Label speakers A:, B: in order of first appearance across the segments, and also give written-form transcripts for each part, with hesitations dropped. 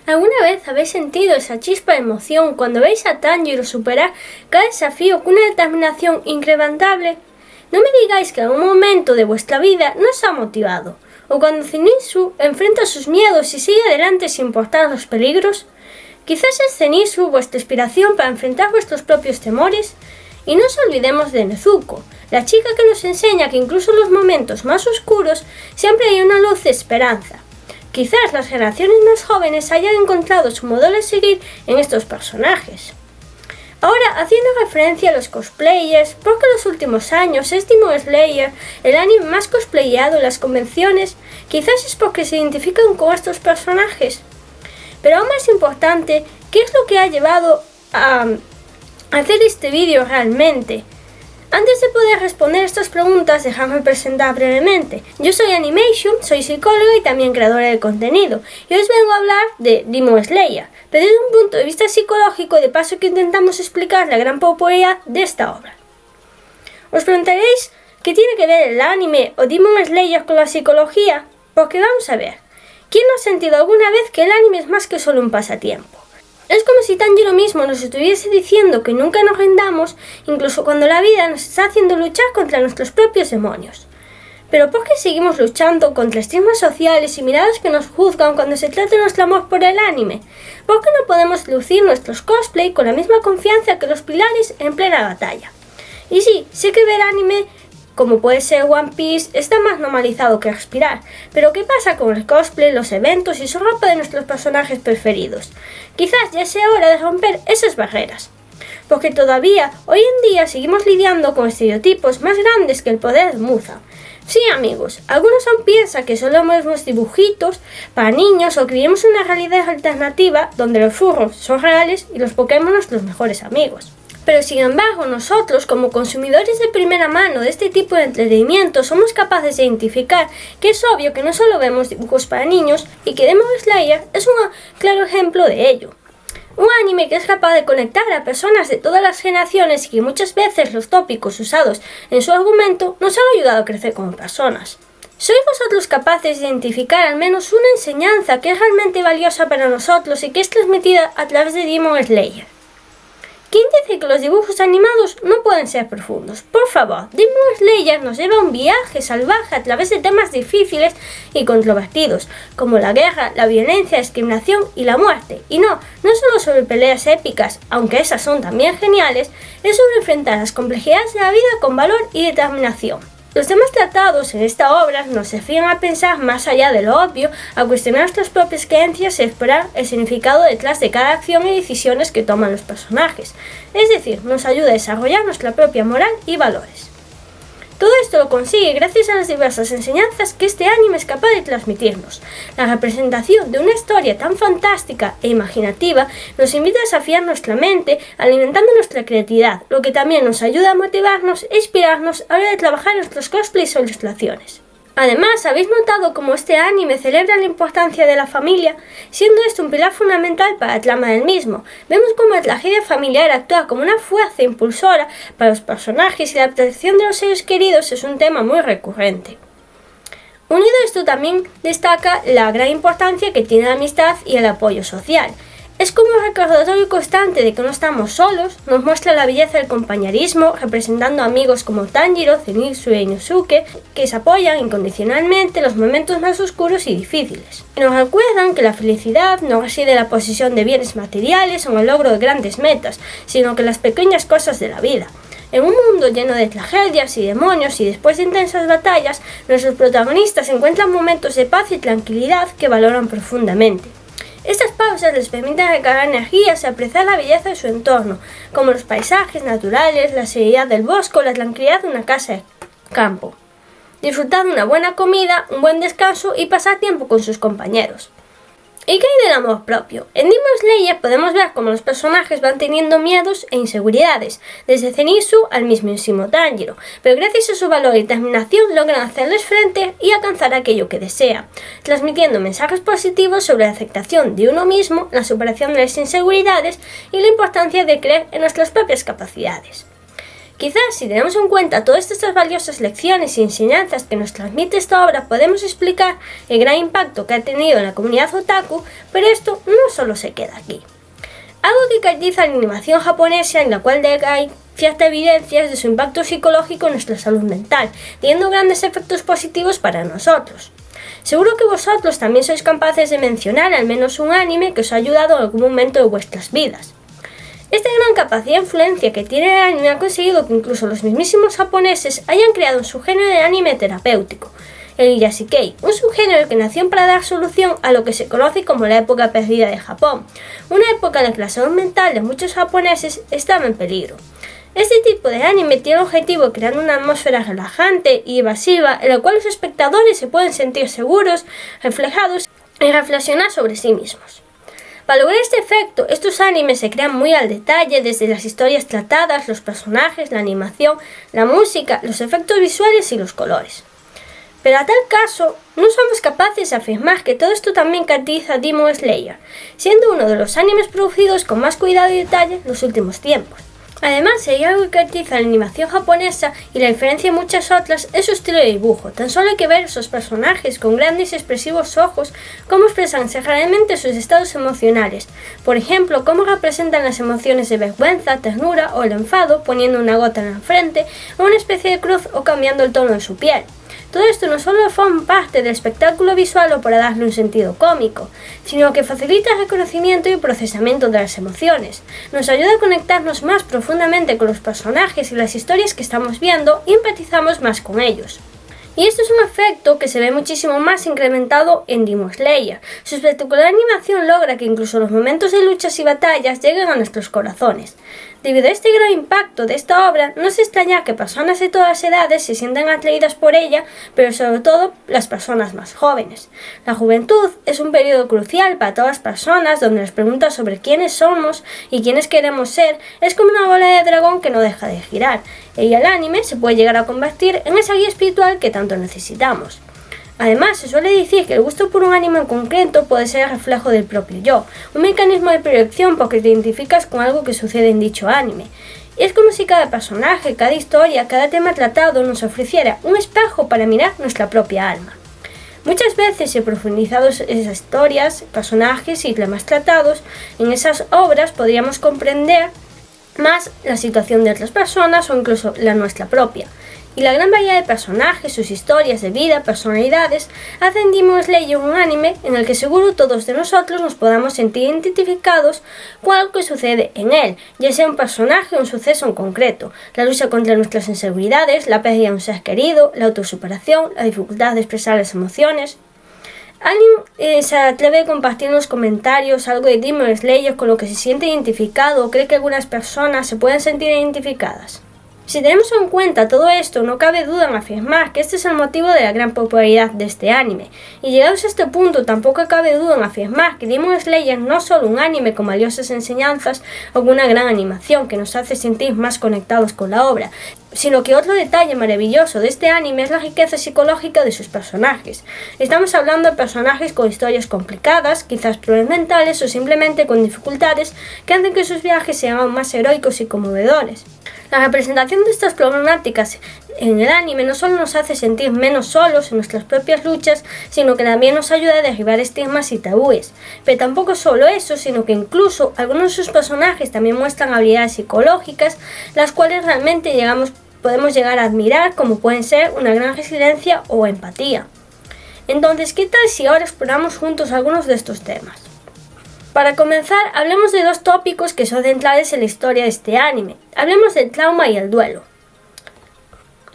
A: ¿Alguna vez habéis sentido esa chispa de emoción cuando veis a Tanjiro superar cada desafío con una determinación incrementable? No me digáis que en algún momento de vuestra vida no os ha motivado, o cuando Zenitsu enfrenta sus miedos y sigue adelante sin importar los peligros. Quizás es Zenitsu vuestra inspiración para enfrentar vuestros propios temores. Y no os olvidemos de Nezuko, la chica que nos enseña que incluso en los momentos más oscuros siempre hay una luz de esperanza. Quizás las generaciones más jóvenes hayan encontrado su modelo a seguir en estos personajes. Ahora, haciendo referencia a los cosplayers, porque en los últimos años es Demon Slayer el anime más cosplayado en las convenciones, quizás es porque se identifican con estos personajes. Pero aún más importante, ¿qué es lo que ha llevado a hacer este vídeo realmente? Antes de poder responder estas preguntas, dejadme presentar brevemente. Yo soy Animation, soy psicóloga y también creadora de contenido, y hoy os vengo a hablar de Demon Slayer, pero desde un punto de vista psicológico, de paso que intentamos explicar la gran popularidad de esta obra. Os preguntaréis qué tiene que ver el anime o Demon Slayer con la psicología, porque vamos a ver, ¿quién no ha sentido alguna vez que el anime es más que solo un pasatiempo? Es como si Tanjiro mismo nos estuviese diciendo que nunca nos rindamos, incluso cuando la vida nos está haciendo luchar contra nuestros propios demonios. Pero ¿por qué seguimos luchando contra estigmas sociales y miradas que nos juzgan cuando se trata de nuestro amor por el anime? ¿Por qué no podemos lucir nuestros cosplay con la misma confianza que los pilares en plena batalla? Y sí, sé que ver anime, como puede ser One Piece, está más normalizado que respirar. Pero ¿qué pasa con el cosplay, los eventos y su ropa de nuestros personajes preferidos? Quizás ya sea hora de romper esas barreras. Porque todavía, hoy en día, seguimos lidiando con estereotipos más grandes que el poder de Muzan. Sí, amigos, algunos aún piensan que solo vemos dibujitos para niños o que vivimos una realidad alternativa donde los furros son reales y los Pokémon nuestros mejores amigos. Pero sin embargo, nosotros, como consumidores de primera mano de este tipo de entretenimiento, somos capaces de identificar que es obvio que no solo vemos dibujos para niños y que Demon Slayer es un claro ejemplo de ello. Un anime que es capaz de conectar a personas de todas las generaciones y que muchas veces los tópicos usados en su argumento nos han ayudado a crecer como personas. ¿Sois vosotros capaces de identificar al menos una enseñanza que es realmente valiosa para nosotros y que es transmitida a través de Demon Slayer? ¿Quién dice que los dibujos animados no pueden ser profundos? Por favor, Demon Slayer nos lleva a un viaje salvaje a través de temas difíciles y controvertidos, como la guerra, la violencia, la discriminación y la muerte. Y no solo sobre peleas épicas, aunque esas son también geniales, es sobre enfrentar las complejidades de la vida con valor y determinación. Los temas tratados en esta obra nos desafían a pensar más allá de lo obvio, a cuestionar nuestras propias creencias y explorar el significado detrás de cada acción y decisiones que toman los personajes. Es decir, nos ayuda a desarrollar nuestra propia moral y valores. Todo esto lo consigue gracias a las diversas enseñanzas que este anime es capaz de transmitirnos. La representación de una historia tan fantástica e imaginativa nos invita a desafiar nuestra mente, alimentando nuestra creatividad, lo que también nos ayuda a motivarnos e inspirarnos a la hora de trabajar en nuestros cosplays o ilustraciones. Además, ¿habéis notado cómo este anime celebra la importancia de la familia, siendo esto un pilar fundamental para la trama del mismo? Vemos cómo la tragedia familiar actúa como una fuerza impulsora para los personajes y la protección de los seres queridos es un tema muy recurrente. Unido a esto también destaca la gran importancia que tiene la amistad y el apoyo social. Es como un recordatorio constante de que no estamos solos, nos muestra la belleza del compañerismo, representando amigos como Tanjiro, Zenitsu e Inosuke, que se apoyan incondicionalmente en los momentos más oscuros y difíciles. Y nos recuerdan que la felicidad no reside en la posesión de bienes materiales o en el logro de grandes metas, sino que en las pequeñas cosas de la vida. En un mundo lleno de tragedias y demonios y después de intensas batallas, nuestros protagonistas encuentran momentos de paz y tranquilidad que valoran profundamente. Estas pausas les permiten recargar energías y apreciar la belleza de su entorno, como los paisajes naturales, la serenidad del bosque o la tranquilidad de una casa de campo. Disfrutar de una buena comida, un buen descanso y pasar tiempo con sus compañeros. ¿Y qué hay del amor propio? En Demon Slayer podemos ver cómo los personajes van teniendo miedos e inseguridades, desde Zenitsu al mismísimo Tanjiro, pero gracias a su valor y determinación logran hacerles frente y alcanzar aquello que desean, transmitiendo mensajes positivos sobre la aceptación de uno mismo, la superación de las inseguridades y la importancia de creer en nuestras propias capacidades. Quizás si tenemos en cuenta todas estas valiosas lecciones y enseñanzas que nos transmite esta obra, podemos explicar el gran impacto que ha tenido en la comunidad otaku, pero esto no solo se queda aquí. Algo que caracteriza la animación japonesa, en la cual hay cierta evidencia de su impacto psicológico en nuestra salud mental, teniendo grandes efectos positivos para nosotros. Seguro que vosotros también sois capaces de mencionar al menos un anime que os ha ayudado en algún momento de vuestras vidas. Esta gran capacidad de influencia que tiene el anime ha conseguido que incluso los mismísimos japoneses hayan creado un subgénero de anime terapéutico, el Yasikei, un subgénero que nació para dar solución a lo que se conoce como la época perdida de Japón, una época en la que la salud mental de muchos japoneses estaba en peligro. Este tipo de anime tiene el objetivo de crear una atmósfera relajante y evasiva en la cual los espectadores se pueden sentir seguros, reflejados y reflexionar sobre sí mismos. Para lograr este efecto, estos animes se crean muy al detalle, desde las historias tratadas, los personajes, la animación, la música, los efectos visuales y los colores. Pero a tal caso, no somos capaces de afirmar que todo esto también caracteriza a Demon Slayer, siendo uno de los animes producidos con más cuidado y detalle en los últimos tiempos. Además, si hay algo que caracteriza la animación japonesa y la diferencia de muchas otras es su estilo de dibujo. Tan solo hay que ver esos personajes con grandes y expresivos ojos, cómo expresan realmente sus estados emocionales. Por ejemplo, cómo representan las emociones de vergüenza, ternura o el enfado, poniendo una gota en la frente, o una especie de cruz o cambiando el tono de su piel. Todo esto no solo forma parte del espectáculo visual o para darle un sentido cómico, sino que facilita el reconocimiento y el procesamiento de las emociones. Nos ayuda a conectarnos más profundamente con los personajes y las historias que estamos viendo y empatizamos más con ellos. Y esto es un efecto que se ve muchísimo más incrementado en Demon Slayer. Su espectacular animación logra que incluso los momentos de luchas y batallas lleguen a nuestros corazones. Debido a este gran impacto de esta obra, no se extraña que personas de todas edades se sientan atraídas por ella, pero sobre todo las personas más jóvenes. La juventud es un periodo crucial para todas las personas, donde las preguntas sobre quiénes somos y quiénes queremos ser es como una bola de dragón que no deja de girar, y el anime se puede llegar a convertir en esa guía espiritual que tanto necesitamos. Además, se suele decir que el gusto por un anime en concreto puede ser el reflejo del propio yo, un mecanismo de proyección porque te identificas con algo que sucede en dicho anime. Y es como si cada personaje, cada historia, cada tema tratado nos ofreciera un espejo para mirar nuestra propia alma. Muchas veces, si profundizamos en esas historias, personajes y temas tratados, en esas obras podríamos comprender más la situación de otras personas o incluso la nuestra propia. Y la gran variedad de personajes, sus historias de vida, personalidades, hacen Demon Slayer un anime en el que seguro todos de nosotros nos podamos sentir identificados con algo que sucede en él, ya sea un personaje o un suceso en concreto, la lucha contra nuestras inseguridades, la pérdida de un ser querido, la autosuperación, la dificultad de expresar las emociones. ¿Alguien se atreve a compartir en los comentarios algo de Demon Slayer con lo que se siente identificado o cree que algunas personas se pueden sentir identificadas? Si tenemos en cuenta todo esto, no cabe duda en afirmar que este es el motivo de la gran popularidad de este anime. Y llegados a este punto, tampoco cabe duda en afirmar que Demon Slayer no es solo un anime con valiosas enseñanzas o con una gran animación que nos hace sentir más conectados con la obra, sino que otro detalle maravilloso de este anime es la riqueza psicológica de sus personajes. Estamos hablando de personajes con historias complicadas, quizás problemas mentales o simplemente con dificultades que hacen que sus viajes sean aún más heroicos y conmovedores. La representación de estas problemáticas en el anime no solo nos hace sentir menos solos en nuestras propias luchas, sino que también nos ayuda a derribar estigmas y tabúes. Pero tampoco solo eso, sino que incluso algunos de sus personajes también muestran habilidades psicológicas, las cuales realmente podemos llegar a admirar, como pueden ser una gran resiliencia o empatía. Entonces, ¿qué tal si ahora exploramos juntos algunos de estos temas? Para comenzar, hablemos de dos tópicos que son centrales en la historia de este anime. Hablemos del trauma y el duelo.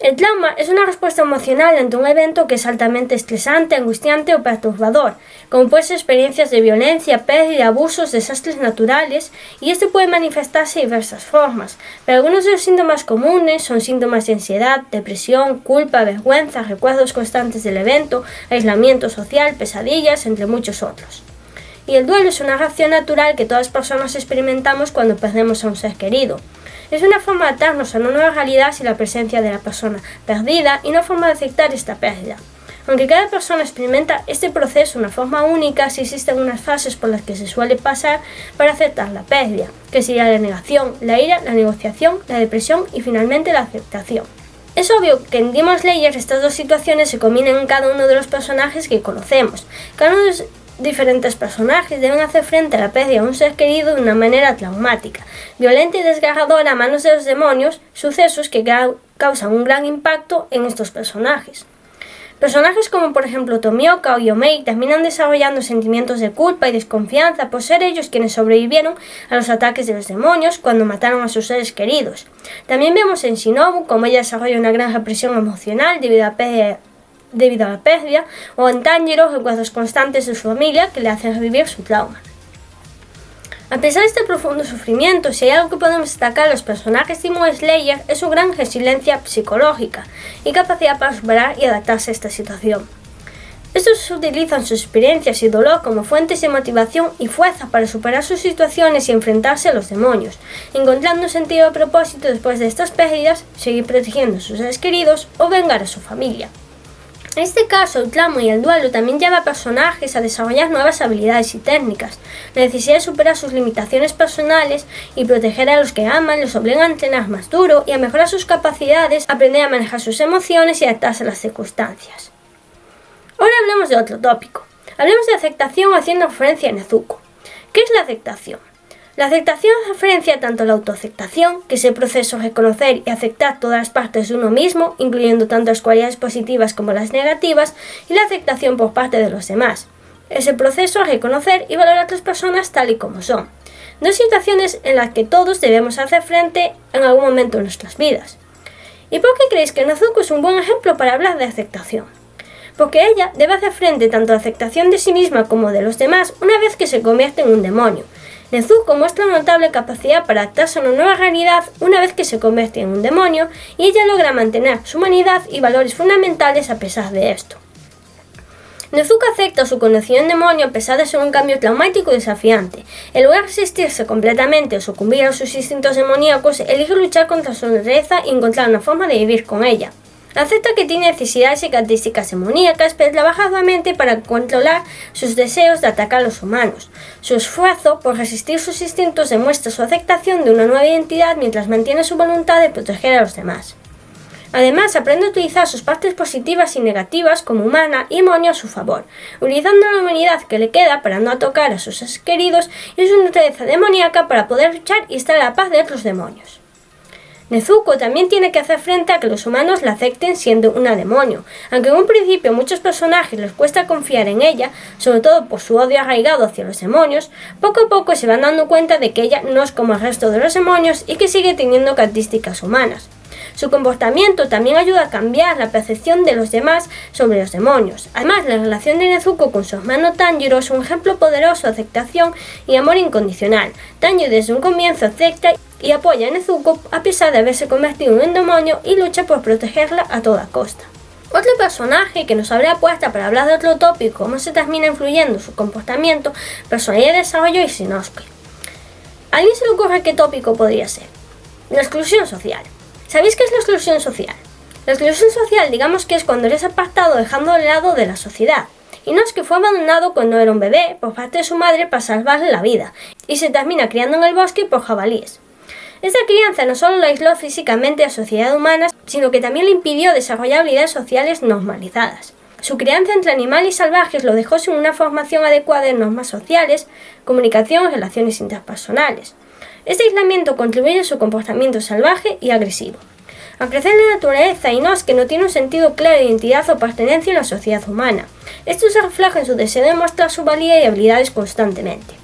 A: El trauma es una respuesta emocional ante un evento que es altamente estresante, angustiante o perturbador, como pueden ser experiencias de violencia, pérdida, abusos, desastres naturales, y este puede manifestarse de diversas formas, pero algunos de los síntomas comunes son síntomas de ansiedad, depresión, culpa, vergüenza, recuerdos constantes del evento, aislamiento social, pesadillas, entre muchos otros. Y el duelo es una reacción natural que todas las personas experimentamos cuando perdemos a un ser querido. Es una forma de atarnos a una nueva realidad sin la presencia de la persona perdida y una forma de aceptar esta pérdida. Aunque cada persona experimenta este proceso de una forma única, sí existen unas fases por las que se suele pasar para aceptar la pérdida, que sería la negación, la ira, la negociación, la depresión y finalmente la aceptación. Es obvio que en Demon Slayer estas dos situaciones se combinan en cada uno de los personajes que conocemos. Cada uno de los diferentes personajes deben hacer frente a la pérdida de un ser querido de una manera traumática, violenta y desgarradora a manos de los demonios, sucesos que causan un gran impacto en estos personajes. Personajes como por ejemplo Tomioka o Yomei terminan desarrollando sentimientos de culpa y desconfianza por ser ellos quienes sobrevivieron a los ataques de los demonios cuando mataron a sus seres queridos. También vemos en Shinobu cómo ella desarrolla una gran represión emocional debido a la pérdida, o en Tanjiro recuerdos constantes de su familia que le hacen revivir su trauma. A pesar de este profundo sufrimiento, si hay algo que podemos destacar a los personajes de Demon Slayer es su gran resiliencia psicológica y capacidad para superar y adaptarse a esta situación. Estos utilizan sus experiencias y dolor como fuentes de motivación y fuerza para superar sus situaciones y enfrentarse a los demonios, encontrando un sentido de propósito después de estas pérdidas, seguir protegiendo a sus seres queridos o vengar a su familia. En este caso, el trauma y el duelo también lleva a personajes a desarrollar nuevas habilidades y técnicas. La necesidad de superar sus limitaciones personales y proteger a los que aman les obliga a entrenar más duro y a mejorar sus capacidades, aprender a manejar sus emociones y adaptarse a las circunstancias. Ahora hablemos de otro tópico. Hablemos de aceptación haciendo referencia a Nezuko. ¿Qué es la aceptación? La aceptación hace referencia tanto a la autoaceptación, que es el proceso de reconocer y aceptar todas las partes de uno mismo, incluyendo tanto las cualidades positivas como las negativas, y la aceptación por parte de los demás. Es el proceso de reconocer y valorar a otras personas tal y como son. Dos situaciones en las que todos debemos hacer frente en algún momento de nuestras vidas. ¿Y por qué creéis que Nezuko es un buen ejemplo para hablar de aceptación? Porque ella debe hacer frente tanto a la aceptación de sí misma como de los demás una vez que se convierte en un demonio. Nezuko muestra una notable capacidad para adaptarse a una nueva realidad una vez que se convierte en un demonio y ella logra mantener su humanidad y valores fundamentales a pesar de esto. Nezuko acepta su condición en demonio a pesar de ser un cambio traumático y desafiante. En lugar de resistirse completamente o sucumbir a sus instintos demoníacos, elige luchar contra su naturaleza y encontrar una forma de vivir con ella. Acepta que tiene necesidades y características demoníacas, pero trabaja arduamente para controlar sus deseos de atacar a los humanos. Su esfuerzo por resistir sus instintos demuestra su aceptación de una nueva identidad mientras mantiene su voluntad de proteger a los demás. Además, aprende a utilizar sus partes positivas y negativas como humana y demonio a su favor, utilizando la humanidad que le queda para no tocar a sus seres queridos y su naturaleza demoníaca para poder luchar y estar a la paz de otros demonios. Nezuko también tiene que hacer frente a que los humanos la acepten siendo una demonio. Aunque en un principio a muchos personajes les cuesta confiar en ella, sobre todo por su odio arraigado hacia los demonios, poco a poco se van dando cuenta de que ella no es como el resto de los demonios y que sigue teniendo características humanas. Su comportamiento también ayuda a cambiar la percepción de los demás sobre los demonios. Además, la relación de Nezuko con su hermano Tanjiro es un ejemplo poderoso de aceptación y amor incondicional. Tanjiro desde un comienzo acepta y apoya a Nezuko a pesar de haberse convertido en un demonio y lucha por protegerla a toda costa. Otro personaje que nos abre la puerta para hablar de otro tópico, cómo se termina influyendo su comportamiento, personalidad y desarrollo, es Inosuke. ¿A alguien se le ocurre qué tópico podría ser? La exclusión social. ¿Sabéis qué es la exclusión social? La exclusión social, digamos que es cuando eres apartado dejando de lado de la sociedad. Inosuke fue abandonado cuando era un bebé por parte de su madre para salvarle la vida y se termina criando en el bosque por jabalíes. Esta crianza no solo lo aisló físicamente de la sociedad humana, sino que también le impidió desarrollar habilidades sociales normalizadas. Su crianza entre animales y salvajes lo dejó sin una formación adecuada en normas sociales, comunicación y relaciones interpersonales. Este aislamiento contribuye a su comportamiento salvaje y agresivo. Al crecer en la naturaleza, Inosuke no tiene un sentido claro de identidad o pertenencia en la sociedad humana. Esto se refleja en su deseo de mostrar su valía y habilidades constantemente.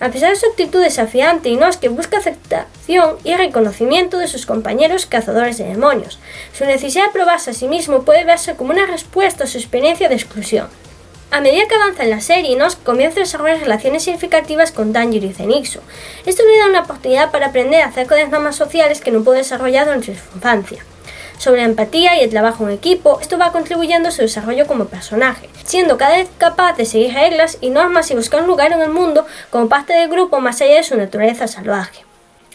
A: A pesar de su actitud desafiante, Inosuke busca aceptación y reconocimiento de sus compañeros cazadores de demonios. Su necesidad de probarse a sí mismo puede verse como una respuesta a su experiencia de exclusión. A medida que avanza en la serie, Inosuke comienza a desarrollar relaciones significativas con Tanjiro y Zenitsu. Esto le da una oportunidad para aprender acerca de las normas sociales que no pudo desarrollar durante su infancia. Sobre la empatía y el trabajo en equipo, esto va contribuyendo a su desarrollo como personaje, siendo cada vez capaz de seguir reglas y normas y buscar un lugar en el mundo como parte del grupo más allá de su naturaleza salvaje.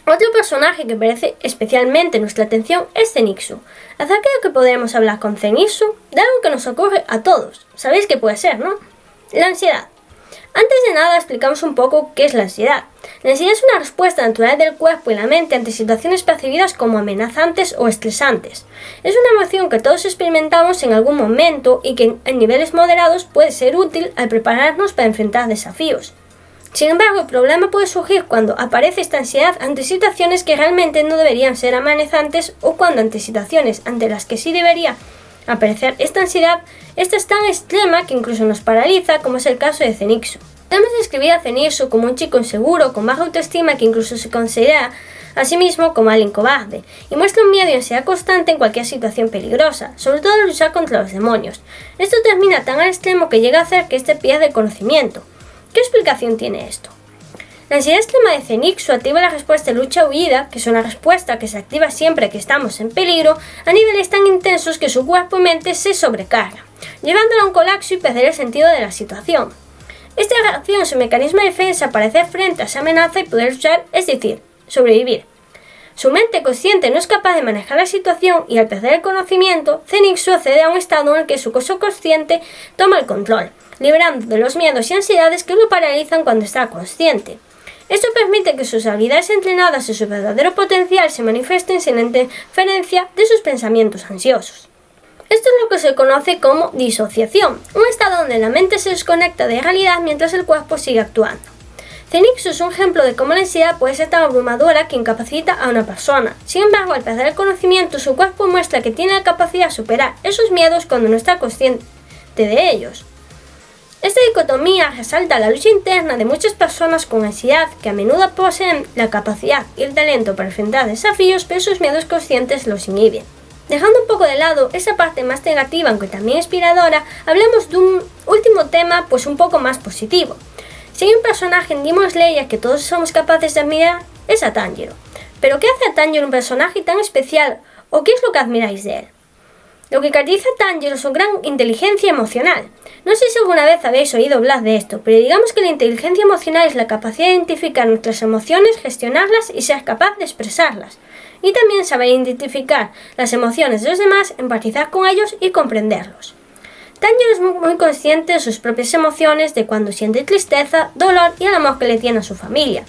A: Otro personaje que merece especialmente nuestra atención es Zenitsu. Acerca de que podremos hablar con Zenitsu, de algo que nos ocurre a todos. ¿Sabéis qué puede ser, no? La ansiedad. Antes de nada explicamos un poco qué es la ansiedad. La ansiedad es una respuesta natural del cuerpo y la mente ante situaciones percibidas como amenazantes o estresantes. Es una emoción que todos experimentamos en algún momento y que en niveles moderados puede ser útil al prepararnos para enfrentar desafíos. Sin embargo, el problema puede surgir cuando aparece esta ansiedad ante situaciones que realmente no deberían ser amenazantes o cuando ante situaciones ante las que sí debería aparecer esta ansiedad, esta es tan extrema que incluso nos paraliza, como es el caso de Zenitsu. Podemos describir a Zenitsu como un chico inseguro, con baja autoestima que incluso se considera a sí mismo como alguien cobarde, y muestra un miedo y ansiedad constante en cualquier situación peligrosa, sobre todo al luchar contra los demonios. Esto termina tan al extremo que llega a hacer que éste pierda el conocimiento. ¿Qué explicación tiene esto? La ansiedad extrema de Zenitsu activa la respuesta de lucha-huida, que es una respuesta que se activa siempre que estamos en peligro, a niveles tan intensos que su cuerpo y mente se sobrecargan, llevándolo a un colapso y perder el sentido de la situación. Esta reacción es un mecanismo de defensa para hacer frente a esa amenaza y poder luchar, es decir, sobrevivir. Su mente consciente no es capaz de manejar la situación y al perder el conocimiento, Zenitsu accede a un estado en el que su subconsciente toma el control, liberando de los miedos y ansiedades que lo paralizan cuando está consciente. Esto permite que sus habilidades entrenadas y su verdadero potencial se manifiesten sin la interferencia de sus pensamientos ansiosos. Esto es lo que se conoce como disociación, un estado donde la mente se desconecta de la realidad mientras el cuerpo sigue actuando. Zenitsu es un ejemplo de cómo la ansiedad puede ser tan abrumadora que incapacita a una persona. Sin embargo, al perder el conocimiento, su cuerpo muestra que tiene la capacidad de superar esos miedos cuando no está consciente de ellos. Esta dicotomía resalta la lucha interna de muchas personas con ansiedad que a menudo poseen la capacidad y el talento para enfrentar desafíos, pero sus miedos conscientes los inhiben. Dejando un poco de lado esa parte más negativa, aunque también inspiradora, hablemos de un último tema pues un poco más positivo. Si hay un personaje en Demon Slayer que todos somos capaces de admirar, es a Tanjiro. ¿Pero qué hace a Tanjiro un personaje tan especial o qué es lo que admiráis de él? Lo que caracteriza a Tanjiro es su gran inteligencia emocional. No sé si alguna vez habéis oído hablar de esto, pero digamos que la inteligencia emocional es la capacidad de identificar nuestras emociones, gestionarlas y ser capaz de expresarlas. Y también saber identificar las emociones de los demás, empatizar con ellos y comprenderlos. Tanjiro es muy consciente de sus propias emociones, de cuando siente tristeza, dolor y el amor que le tiene a su familia.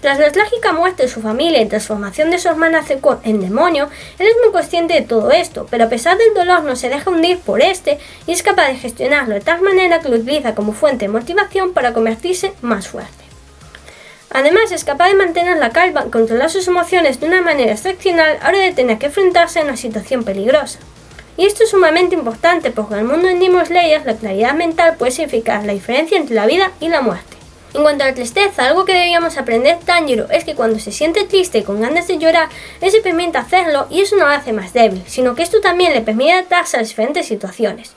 A: Tras la trágica muerte de su familia y transformación de su hermana Zeku en demonio, él es muy consciente de todo esto, pero a pesar del dolor no se deja hundir por este y es capaz de gestionarlo de tal manera que lo utiliza como fuente de motivación para convertirse más fuerte. Además, es capaz de mantener la calma y controlar sus emociones de una manera excepcional a la hora de tener que enfrentarse a una situación peligrosa. Y esto es sumamente importante porque en el mundo de Demon Slayer la claridad mental puede significar la diferencia entre la vida y la muerte. En cuanto a la tristeza, algo que debíamos aprender de Tanjiro es que cuando se siente triste y con ganas de llorar, él se permite hacerlo y eso no lo hace más débil, sino que esto también le permite adaptarse a las diferentes situaciones.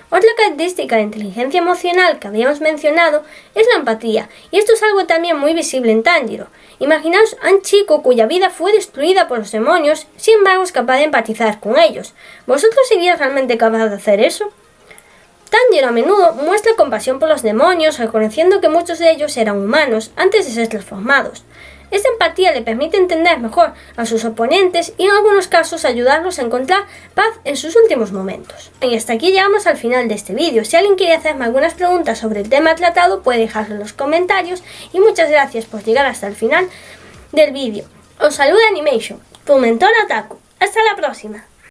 A: Otra característica de inteligencia emocional que habíamos mencionado es la empatía, y esto es algo también muy visible en Tanjiro. Imaginaos a un chico cuya vida fue destruida por los demonios, sin embargo es capaz de empatizar con ellos. ¿Vosotros seríais realmente capaz de hacer eso? Tanjiro a menudo muestra compasión por los demonios, reconociendo que muchos de ellos eran humanos antes de ser transformados. Esta empatía le permite entender mejor a sus oponentes y en algunos casos ayudarlos a encontrar paz en sus últimos momentos. Y hasta aquí llegamos al final de este vídeo. Si alguien quiere hacerme algunas preguntas sobre el tema tratado puede dejarlo en los comentarios y muchas gracias por llegar hasta el final del vídeo. Os saluda Animation, tu mentor Otaku. Hasta la próxima.